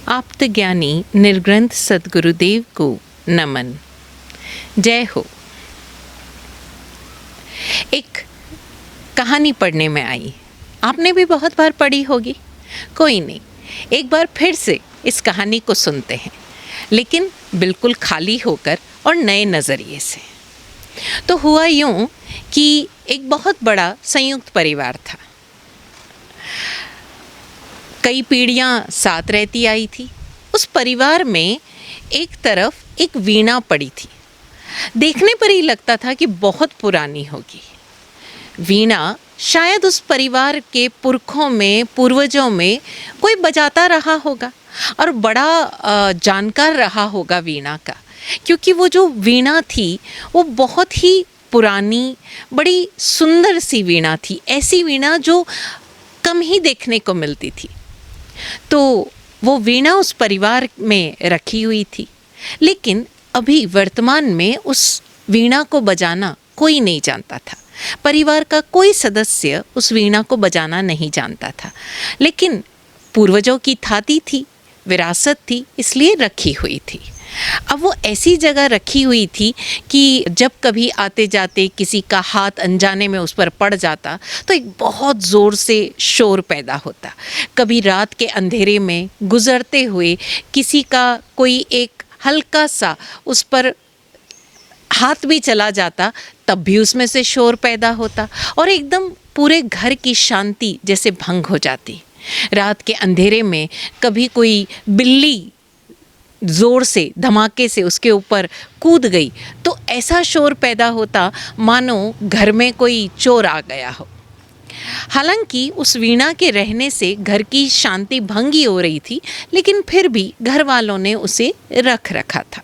आप्त ज्ञानी निर्ग्रंथ सद्गुरुदेव को नमन। जय हो। एक कहानी पढ़ने में आई, आपने भी बहुत बार पढ़ी होगी। कोई नहीं, एक बार फिर से इस कहानी को सुनते हैं, लेकिन बिल्कुल खाली होकर और नए नज़रिए से। तो हुआ यूँ कि एक बहुत बड़ा संयुक्त परिवार था। कई पीढ़ियाँ साथ रहती आई थी। उस परिवार में एक तरफ एक वीणा पड़ी थी। देखने पर ही लगता था कि बहुत पुरानी होगी। वीणा शायद उस परिवार के पुरखों में, पूर्वजों में कोई बजाता रहा होगा और बड़ा जानकार रहा होगा वीणा का, क्योंकि वो जो वीणा थी वो बहुत ही पुरानी, बड़ी सुंदर सी वीणा थी। ऐसी वीणा जो कम ही देखने को मिलती थी। तो वो वीणा उस परिवार में रखी हुई थी, लेकिन अभी वर्तमान में उस वीणा को बजाना कोई नहीं जानता था। परिवार का कोई सदस्य उस वीणा को बजाना नहीं जानता था, लेकिन पूर्वजों की थाती थी, विरासत थी, इसलिए रखी हुई थी। अब वो ऐसी जगह रखी हुई थी कि जब कभी आते जाते किसी का हाथ अनजाने में उस पर पड़ जाता तो एक बहुत ज़ोर से शोर पैदा होता। कभी रात के अंधेरे में गुजरते हुए किसी का कोई एक हल्का सा उस पर हाथ भी चला जाता, तब भी उसमें से शोर पैदा होता और एकदम पूरे घर की शांति जैसे भंग हो जाती। रात के अंधेरे में कभी कोई बिल्ली ज़ोर से, धमाके से उसके ऊपर कूद गई तो ऐसा शोर पैदा होता मानो घर में कोई चोर आ गया हो। हालांकि उस वीणा के रहने से घर की शांति भंगी हो रही थी, लेकिन फिर भी घर वालों ने उसे रख रखा था।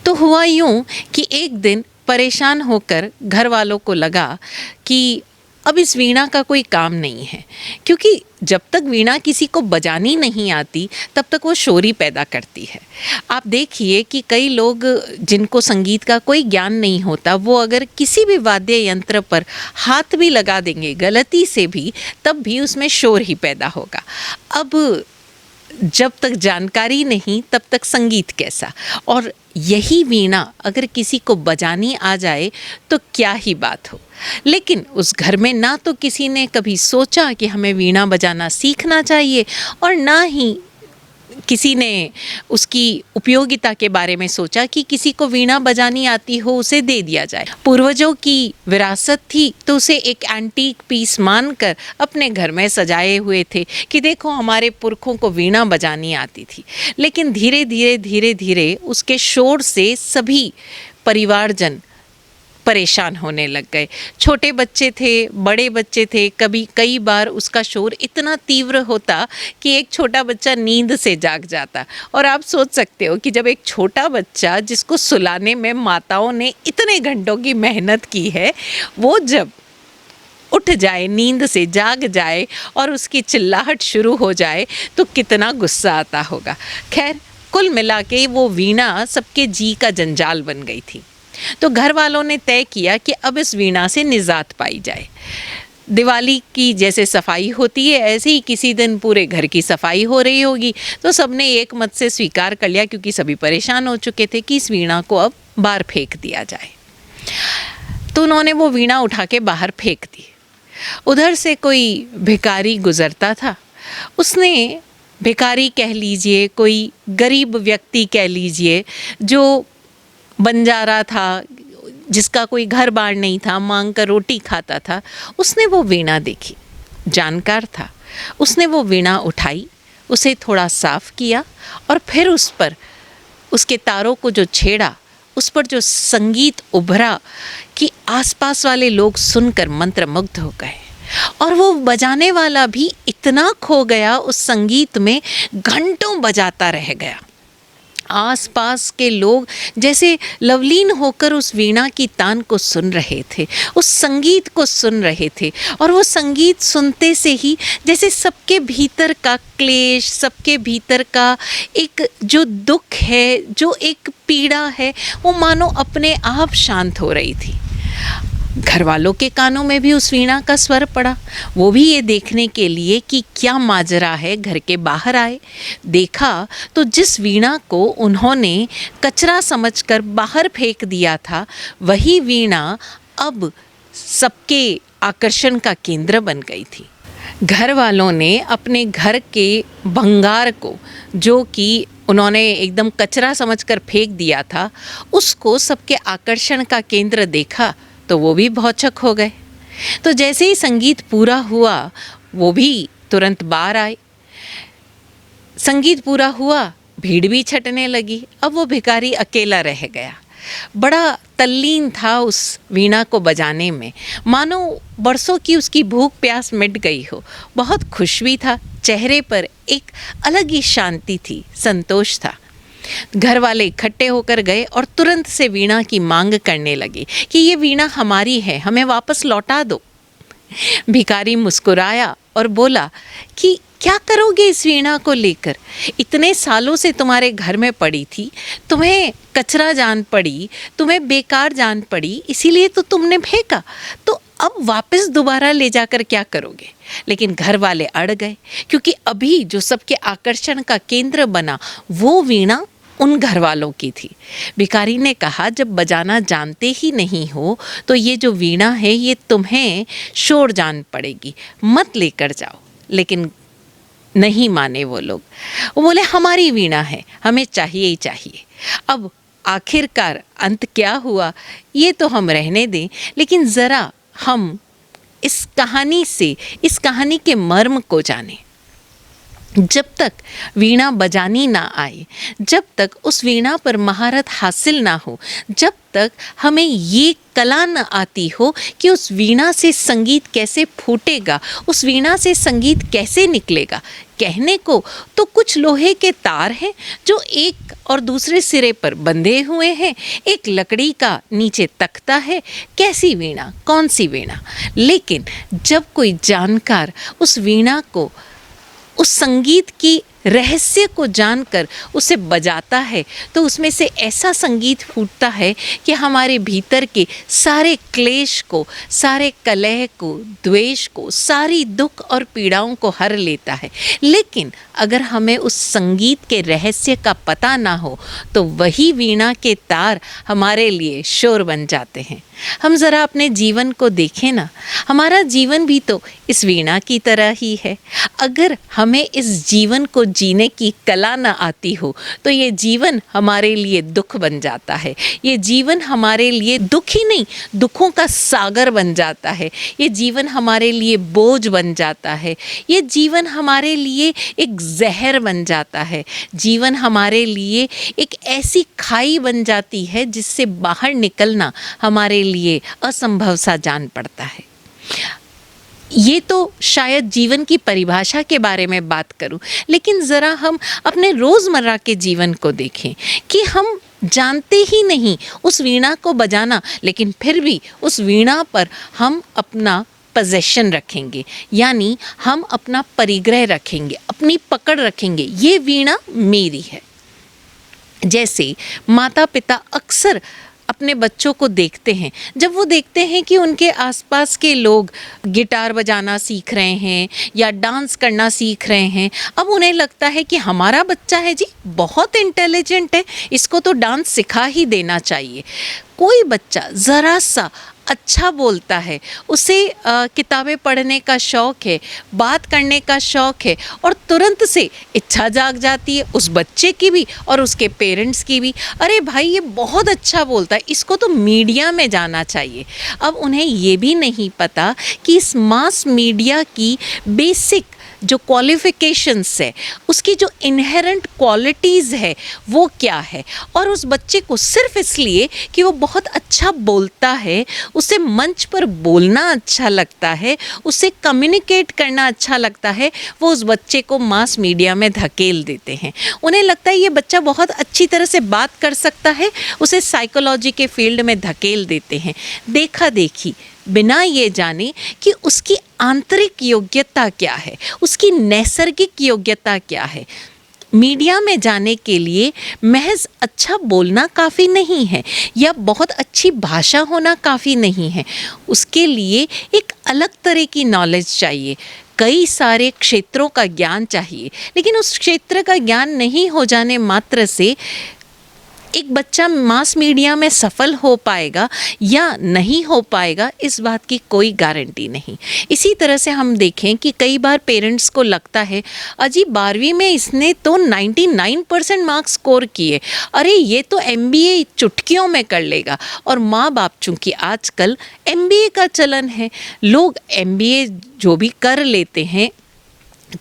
तो हुआ यूँ कि एक दिन परेशान होकर घर वालों को लगा कि अब इस वीणा का कोई काम नहीं है, क्योंकि जब तक वीणा किसी को बजानी नहीं आती तब तक वो शोर ही पैदा करती है। आप देखिए कि कई लोग जिनको संगीत का कोई ज्ञान नहीं होता, वो अगर किसी भी वाद्य यंत्र पर हाथ भी लगा देंगे गलती से भी, तब भी उसमें शोर ही पैदा होगा। अब जब तक जानकारी नहीं तब तक संगीत कैसा। और यही वीणा अगर किसी को बजानी आ जाए तो क्या ही बात हो। लेकिन उस घर में ना तो किसी ने कभी सोचा कि हमें वीणा बजाना सीखना चाहिए, और ना ही किसी ने उसकी उपयोगिता के बारे में सोचा कि किसी को वीणा बजानी आती हो उसे दे दिया जाए। पूर्वजों की विरासत थी तो उसे एक एंटीक पीस मानकर अपने घर में सजाए हुए थे कि देखो हमारे पुरखों को वीणा बजानी आती थी। लेकिन धीरे धीरे उसके शोर से सभी परिवारजन परेशान होने लग गए। छोटे बच्चे थे, बड़े बच्चे थे, कई बार उसका शोर इतना तीव्र होता कि एक छोटा बच्चा नींद से जाग जाता। और आप सोच सकते हो कि जब एक छोटा बच्चा जिसको सुलाने में माताओं ने इतने घंटों की मेहनत की है, वो जब उठ जाए, नींद से जाग जाए और उसकी चिल्लाहट शुरू हो जाए तो कितना गुस्सा आता होगा। खैर, कुल मिला के वो वीणा सबके जी का जंजाल बन गई थी। तो घर वालों ने तय किया कि अब इस वीणा से निजात पाई जाए। दिवाली की जैसे सफाई होती है, ऐसे ही किसी दिन पूरे घर की सफाई हो रही होगी। तो सबने एक मत से स्वीकार कर लिया, क्योंकि सभी परेशान हो चुके थे, कि इस वीणा को अब बाहर फेंक दिया जाए। तो उन्होंने वो वीणा उठा के बाहर फेंक दी। उधर से कोई भिखारी गुजरता था। उसने, भिखारी कह लीजिए, कोई गरीब व्यक्ति कह लीजिए, जो बंजारा था, जिसका कोई घर बार नहीं था, मांग कर रोटी खाता था, उसने वो वीणा देखी। जानकार था, उसने वो वीणा उठाई, उसे थोड़ा साफ किया और फिर उस पर, उसके तारों को जो छेड़ा, उस पर जो संगीत उभरा कि आसपास वाले लोग सुनकर मंत्रमुग्ध हो गए। और वो बजाने वाला भी इतना खो गया उस संगीत में, घंटों बजाता रह गया। आसपास के लोग जैसे लवलीन होकर उस वीणा की तान को सुन रहे थे, उस संगीत को सुन रहे थे। और वो संगीत सुनते से ही जैसे सबके भीतर का क्लेश, सबके भीतर का एक जो दुख है, जो एक पीड़ा है, वो मानो अपने आप शांत हो रही थी। घर वालों के कानों में भी उस वीणा का स्वर पड़ा। वो भी ये देखने के लिए कि क्या माजरा है, घर के बाहर आए। देखा तो जिस वीणा को उन्होंने कचरा समझकर बाहर फेंक दिया था, वही वीणा अब सबके आकर्षण का केंद्र बन गई थी। घर वालों ने अपने घर के भंगार को, जो कि उन्होंने एकदम कचरा समझकर फेंक दिया था, उसको सबके आकर्षण का केंद्र देखा तो वो भी भौचक हो गए। तो जैसे ही संगीत पूरा हुआ, वो भी तुरंत बाहर आए। संगीत पूरा हुआ, भीड़ भी छटने लगी। अब वो भिखारी अकेला रह गया। बड़ा तल्लीन था उस वीणा को बजाने में, मानो बरसों की उसकी भूख प्यास मिट गई हो। बहुत खुश भी था, चेहरे पर एक अलग ही शांति थी, संतोष था। घर वाले इकट्ठे होकर गए और तुरंत से वीणा की मांग करने लगे कि ये वीणा हमारी है, हमें वापस लौटा दो। भिखारी मुस्कुराया और बोला कि क्या करोगे इस वीणा को लेकर? इतने सालों से तुम्हारे घर में पड़ी थी, तुम्हें कचरा जान पड़ी, तुम्हें बेकार जान पड़ी, इसीलिए तो तुमने फेंका। तो अब वापस दोबारा ले जाकर क्या करोगे? लेकिन घर वाले अड़ गए, क्योंकि अभी जो सबके आकर्षण का केंद्र बना, वो वीणा उन घर वालों की थी। भिखारी ने कहा, जब बजाना जानते ही नहीं हो तो ये जो वीणा है ये तुम्हें शोर जान पड़ेगी, मत लेकर जाओ। लेकिन नहीं माने वो लोग। वो बोले हमारी वीणा है, हमें चाहिए ही चाहिए। अब आखिरकार अंत क्या हुआ ये तो हम रहने दें, लेकिन ज़रा हम इस कहानी से, इस कहानी के मर्म को जानें। जब तक वीणा बजानी ना आए, जब तक उस वीणा पर महारत हासिल ना हो, जब तक हमें ये कला न आती हो कि उस वीणा से संगीत कैसे फूटेगा, उस वीणा से संगीत कैसे निकलेगा। कहने को तो कुछ लोहे के तार हैं जो एक और दूसरे सिरे पर बंधे हुए हैं, एक लकड़ी का नीचे तख्ता है। कैसी वीणा, कौन सी वीणा? लेकिन जब कोई जानकार उस वीणा को, उस संगीत की रहस्य को जानकर उसे बजाता है, तो उसमें से ऐसा संगीत फूटता है कि हमारे भीतर के सारे क्लेश को, सारे कलह को, द्वेष को, सारी दुख और पीड़ाओं को हर लेता है। लेकिन अगर हमें उस संगीत के रहस्य का पता ना हो तो वही वीणा के तार हमारे लिए शोर बन जाते हैं। हम ज़रा अपने जीवन को देखें ना, हमारा जीवन भी तो इस वीणा की तरह ही है। अगर हमें इस जीवन को जीने की कला न आती हो तो ये जीवन हमारे लिए दुख बन जाता है। ये जीवन हमारे लिए दुख ही नहीं, दुखों का सागर बन जाता है। ये जीवन हमारे लिए बोझ बन जाता है। ये जीवन हमारे लिए एक जहर बन जाता है। जीवन हमारे लिए एक ऐसी खाई बन जाती है जिससे बाहर निकलना हमारे लिए असंभव सा जान पड़ता है। ये तो शायद जीवन की परिभाषा के बारे में बात करूं, लेकिन ज़रा हम अपने रोज़मर्रा के जीवन को देखें कि हम जानते ही नहीं उस वीणा को बजाना, लेकिन फिर भी उस वीणा पर हम अपना पोजेशन रखेंगे, यानी हम अपना परिग्रह रखेंगे, अपनी पकड़ रखेंगे। ये वीणा मेरी है। जैसे माता पिता अक्सर अपने बच्चों को देखते हैं, जब वो देखते हैं कि उनके आसपास के लोग गिटार बजाना सीख रहे हैं या डांस करना सीख रहे हैं, अब उन्हें लगता है कि हमारा बच्चा है जी, बहुत इंटेलिजेंट है, इसको तो डांस सिखा ही देना चाहिए। कोई बच्चा ज़रा सा अच्छा बोलता है, उसे किताबें पढ़ने का शौक़ है, बात करने का शौक़ है, और तुरंत से इच्छा जाग जाती है उस बच्चे की भी और उसके पेरेंट्स की भी। अरे भाई ये बहुत अच्छा बोलता है, इसको तो मीडिया में जाना चाहिए। अब उन्हें ये भी नहीं पता कि इस मास मीडिया की बेसिक जो क्वालिफ़िकेशंस है, उसकी जो इनहेरेंट क्वालिटीज़ है वो क्या है। और उस बच्चे को सिर्फ इसलिए कि वो बहुत अच्छा बोलता है, उसे मंच पर बोलना अच्छा लगता है, उसे कम्युनिकेट करना अच्छा लगता है, वो उस बच्चे को मास मीडिया में धकेल देते हैं। उन्हें लगता है ये बच्चा बहुत अच्छी तरह से बात कर सकता है, उसे साइकोलॉजी के फील्ड में धकेल देते हैं। देखा देखी बिना ये जाने कि उसकी आंतरिक योग्यता क्या है, उसकी नैसर्गिक योग्यता क्या है। मीडिया में जाने के लिए महज अच्छा बोलना काफ़ी नहीं है या बहुत अच्छी भाषा होना काफ़ी नहीं है। उसके लिए एक अलग तरह की नॉलेज चाहिए, कई सारे क्षेत्रों का ज्ञान चाहिए। लेकिन उस क्षेत्र का ज्ञान नहीं हो जाने मात्र से एक बच्चा मास मीडिया में सफल हो पाएगा या नहीं हो पाएगा, इस बात की कोई गारंटी नहीं। इसी तरह से हम देखें कि कई बार पेरेंट्स को लगता है अजी 12वीं में इसने तो 99% मार्क्स स्कोर किए, अरे ये तो एमबीए चुटकियों में कर लेगा। और माँ बाप चूँकि आजकल एमबीए का चलन है, लोग एमबीए जो भी कर लेते हैं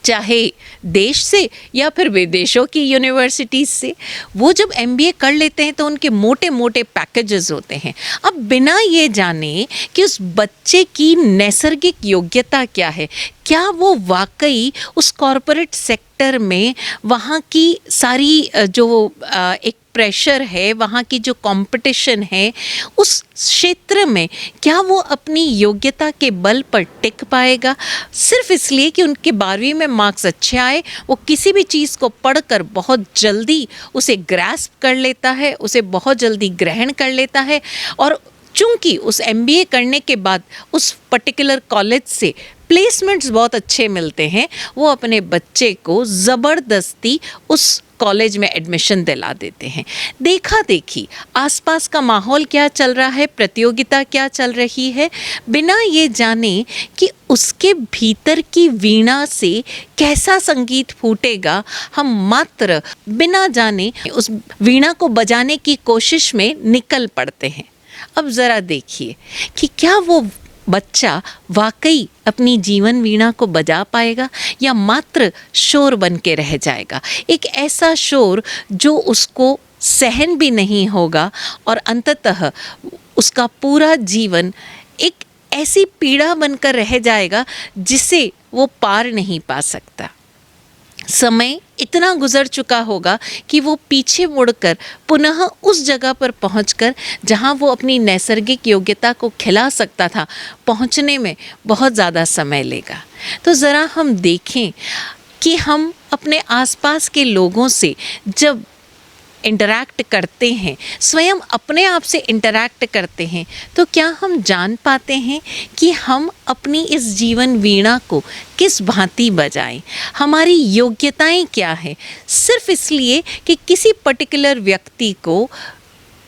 चाहे देश से या फिर विदेशों की यूनिवर्सिटीज़ से, वो जब एमबीए कर लेते हैं तो उनके मोटे मोटे पैकेजेस होते हैं। अब बिना ये जाने कि उस बच्चे की नैसर्गिक योग्यता क्या है, क्या वो वाकई उस कॉरपोरेट सेक्टर में वहाँ की सारी जो एक प्रेशर है, वहाँ की जो कंपटीशन है, उस क्षेत्र में क्या वो अपनी योग्यता के बल पर टिक पाएगा? सिर्फ इसलिए कि उनके 12वीं में मार्क्स अच्छे आए, वो किसी भी चीज़ को पढ़कर बहुत जल्दी उसे ग्रास्प कर लेता है, उसे बहुत जल्दी ग्रहण कर लेता है। और चूंकि उस एमबीए करने के बाद उस पर्टिकुलर कॉलेज से प्लेसमेंट्स बहुत अच्छे मिलते हैं, वो अपने बच्चे को ज़बरदस्ती उस कॉलेज में एडमिशन दिला देते हैं। देखा देखी आसपास का माहौल क्या चल रहा है, प्रतियोगिता क्या चल रही है, बिना ये जाने कि उसके भीतर की वीणा से कैसा संगीत फूटेगा, हम मात्र बिना जाने उस वीणा को बजाने की कोशिश में निकल पड़ते हैं। अब ज़रा देखिए कि क्या वो बच्चा वाकई अपनी जीवन वीणा को बजा पाएगा या मात्र शोर बन के रह जाएगा, एक ऐसा शोर जो उसको सहन भी नहीं होगा और अंततः उसका पूरा जीवन एक ऐसी पीड़ा बनकर रह जाएगा जिसे वो पार नहीं पा सकता। समय इतना गुजर चुका होगा कि वो पीछे मुड़कर पुनः उस जगह पर पहुंचकर जहां वो अपनी नैसर्गिक योग्यता को खिला सकता था, पहुंचने में बहुत ज़्यादा समय लेगा। तो ज़रा हम देखें कि हम अपने आसपास के लोगों से जब इंटरैक्ट करते हैं, स्वयं अपने आप से इंटरैक्ट करते हैं, तो क्या हम जान पाते हैं कि हम अपनी इस जीवन वीणा को किस भांति बजाएं, हमारी योग्यताएं क्या हैं। सिर्फ इसलिए कि किसी पर्टिकुलर व्यक्ति को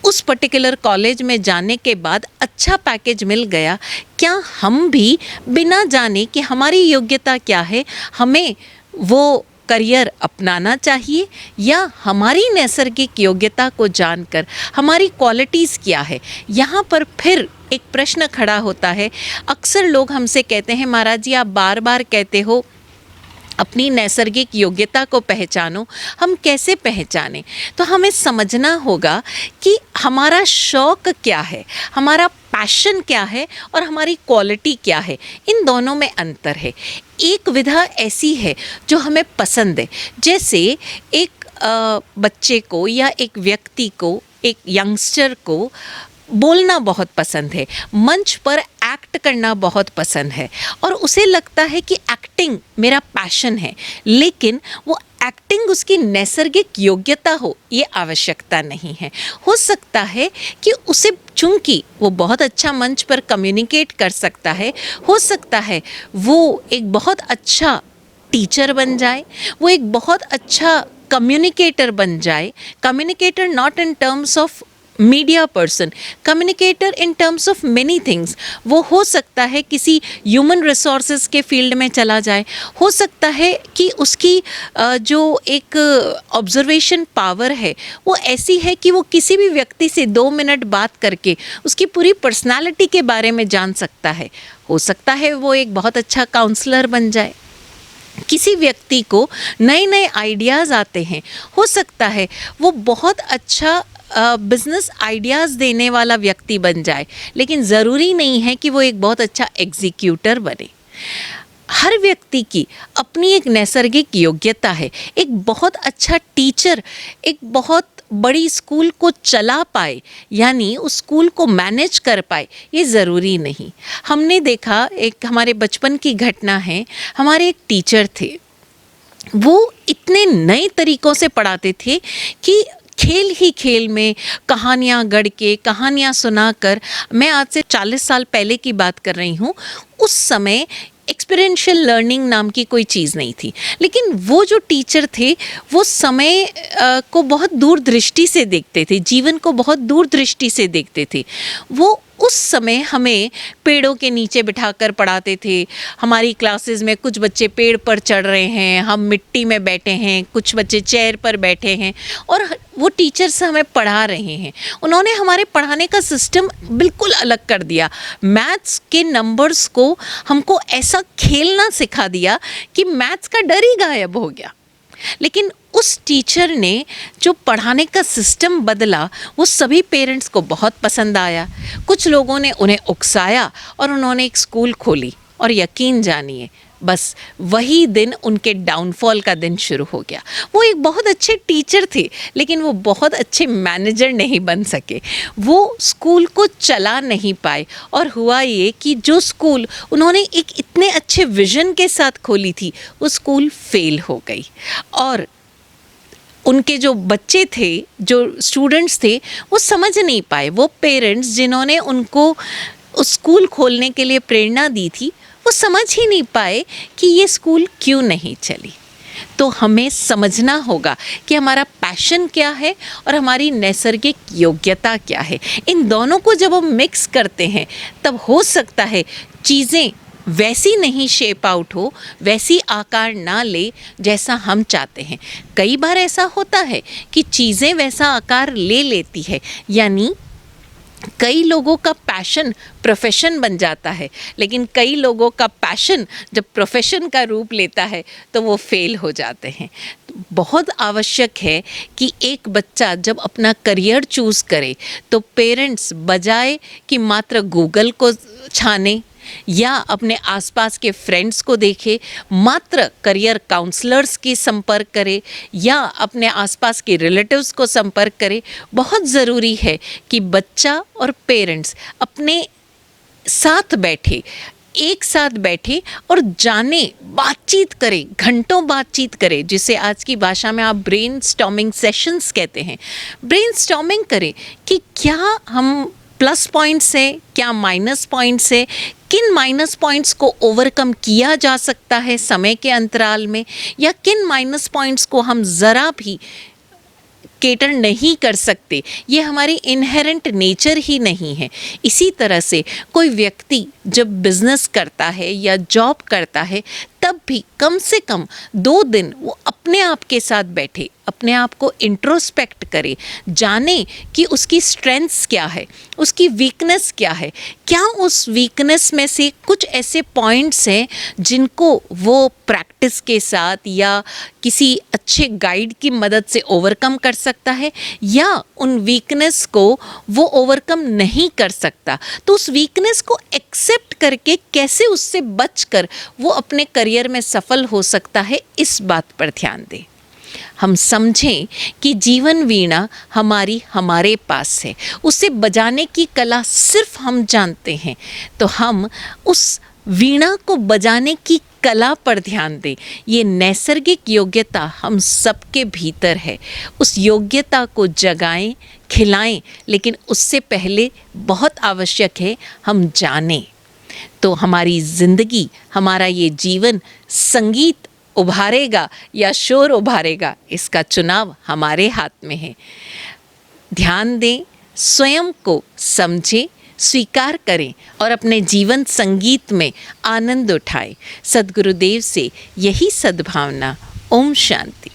उस पर्टिकुलर कॉलेज में जाने के बाद अच्छा पैकेज मिल गया, क्या हम भी बिना जाने कि हमारी योग्यता क्या है, हमें वो करियर अपनाना चाहिए, या हमारी नैसर्गिक योग्यता को जानकर हमारी क्वालिटीज़ क्या है? यहाँ पर फिर एक प्रश्न खड़ा होता है। अक्सर लोग हमसे कहते हैं महाराज जी आप बार बार कहते हो अपनी नैसर्गिक योग्यता को पहचानो, हम कैसे पहचानें? तो हमें समझना होगा कि हमारा शौक़ क्या है, हमारा पैशन क्या है और हमारी क्वालिटी क्या है, इन दोनों में अंतर है। एक विधा ऐसी है जो हमें पसंद है, जैसे एक बच्चे को या एक व्यक्ति को, एक यंगस्टर को बोलना बहुत पसंद है, मंच पर एक्ट करना बहुत पसंद है और उसे लगता है कि एक्टिंग मेरा पैशन है, लेकिन वो एक्टिंग उसकी नैसर्गिक योग्यता हो ये आवश्यकता नहीं है। हो सकता है कि उसे, चूंकि वो बहुत अच्छा मंच पर कम्युनिकेट कर सकता है, हो सकता है वो एक बहुत अच्छा टीचर बन जाए, वो एक बहुत अच्छा कम्युनिकेटर बन जाए। Communicator not in terms of media person, communicator in terms of many things. वो हो सकता है किसी ह्यूमन रिसोर्सेज के फील्ड में चला जाए, हो सकता है कि उसकी जो एक ऑब्जर्वेशन पावर है वो ऐसी है कि वो किसी भी व्यक्ति से 2 मिनट बात करके उसकी पूरी पर्सनालिटी के बारे में जान सकता है। हो सकता है वो एक बहुत अच्छा काउंसलर बन जाए। किसी व्यक्ति को नए नए आइडियाज़ आते हैं, हो सकता है वो बहुत अच्छा बिज़नेस आइडियाज़ देने वाला व्यक्ति बन जाए, लेकिन ज़रूरी नहीं है कि वो एक बहुत अच्छा एग्जीक्यूटर बने। हर व्यक्ति की अपनी एक नैसर्गिक योग्यता है। एक बहुत अच्छा टीचर एक बहुत बड़ी स्कूल को चला पाए, यानी उस स्कूल को मैनेज कर पाए, ये ज़रूरी नहीं। हमने देखा, एक हमारे बचपन की घटना है, हमारे एक टीचर थे, वो इतने नए तरीक़ों से पढ़ाते थे कि खेल ही खेल में कहानियाँ गढ़ के, कहानियाँ सुनाकर, मैं आज से 40 साल पहले की बात कर रही हूँ, उस समय एक्सपीरियंशियल लर्निंग नाम की कोई चीज़ नहीं थी। लेकिन वो जो टीचर थे वो समय को बहुत दूरदृष्टि से देखते थे, जीवन को बहुत दूरदृष्टि से देखते थे। वो उस समय हमें पेड़ों के नीचे बिठाकर पढ़ाते थे। हमारी क्लासेस में कुछ बच्चे पेड़ पर चढ़ रहे हैं, हम मिट्टी में बैठे हैं, कुछ बच्चे चेयर पर बैठे हैं और वो टीचर्स हमें पढ़ा रहे हैं। उन्होंने हमारे पढ़ाने का सिस्टम बिल्कुल अलग कर दिया। मैथ्स के नंबर्स को हमको ऐसा खेलना सिखा दिया कि मैथ्स का डर ही गायब हो गया। लेकिन उस टीचर ने जो पढ़ाने का सिस्टम बदला वो सभी पेरेंट्स को बहुत पसंद आया। कुछ लोगों ने उन्हें उकसाया और उन्होंने एक स्कूल खोली और यकीन जानिए बस वही दिन उनके डाउनफॉल का दिन शुरू हो गया। वो एक बहुत अच्छे टीचर थे लेकिन वो बहुत अच्छे मैनेजर नहीं बन सके, वो स्कूल को चला नहीं पाए और हुआ ये कि जो स्कूल उन्होंने एक इतने अच्छे विजन के साथ खोली थी वो स्कूल फेल हो गई। और उनके जो बच्चे थे, जो स्टूडेंट्स थे, वो समझ नहीं पाए। वो पेरेंट्स जिन्होंने उनको उस स्कूल खोलने के लिए प्रेरणा दी थी वो समझ ही नहीं पाए कि ये स्कूल क्यों नहीं चली। तो हमें समझना होगा कि हमारा पैशन क्या है और हमारी नैसर्गिक योग्यता क्या है। इन दोनों को जब हम मिक्स करते हैं तब हो सकता है चीज़ें वैसी नहीं शेप आउट हो, वैसी आकार ना ले जैसा हम चाहते हैं। कई बार ऐसा होता है कि चीज़ें वैसा आकार ले लेती है, यानी कई लोगों का पैशन प्रोफेशन बन जाता है, लेकिन कई लोगों का पैशन जब प्रोफेशन का रूप लेता है तो वो फेल हो जाते हैं। बहुत आवश्यक है कि एक बच्चा जब अपना करियर चूज़ करे तो पेरेंट्स बजाय कि मात्र गूगल को छाने या अपने आसपास के फ्रेंड्स को देखे, मात्र करियर काउंसलर्स की संपर्क करे या अपने आसपास के रिलेटिव्स को संपर्क करे। बहुत ज़रूरी है कि बच्चा और पेरेंट्स अपने साथ बैठे, एक साथ बैठे और जाने, बातचीत करें, घंटों बातचीत करें, जिसे आज की भाषा में आप ब्रेन स्टॉर्मिंग सेशंस कहते हैं। ब्रेन स्टॉर्मिंग करें कि क्या हम प्लस पॉइंट्स है, क्या माइनस पॉइंट्स है, किन माइनस पॉइंट्स को ओवरकम किया जा सकता है समय के अंतराल में, या किन माइनस पॉइंट्स को हम ज़रा भी केटर नहीं कर सकते। ये हमारी इनहेरेंट नेचर ही नहीं है। इसी तरह से कोई व्यक्ति जब बिजनेस करता है या जॉब करता है तब भी कम से कम 2 दिन वो अपने आप के साथ बैठे, अपने आप को इंट्रोस्पेक्ट करे, जाने कि उसकी स्ट्रेंथ्स क्या है, उसकी वीकनेस क्या है, क्या उस वीकनेस में से कुछ ऐसे पॉइंट्स हैं जिनको वो प्रैक्टिस के साथ या किसी अच्छे गाइड की मदद से ओवरकम कर सकता है, या उन वीकनेस को वो ओवरकम नहीं कर सकता। तो उस वीकनेस को एक्सेप्ट करके कैसे उससे बचकर वो अपने करियर में सफल हो सकता है, इस बात पर ध्यान दें। हम समझें कि जीवन वीणा हमारे पास है, उसे बजाने की कला सिर्फ हम जानते हैं, तो हम उस वीणा को बजाने की कला पर ध्यान दें। ये नैसर्गिक योग्यता हम सबके भीतर है, उस योग्यता को जगाएं, खिलाएं, लेकिन उससे पहले बहुत आवश्यक है हम जानें। तो हमारी ज़िंदगी, हमारा ये जीवन संगीत उभारेगा या शोर उभारेगा, इसका चुनाव हमारे हाथ में है। ध्यान दें, स्वयं को समझें, स्वीकार करें और अपने जीवन संगीत में आनंद उठाएं। सद्गुरुदेव से यही सद्भावना। ओम शांति।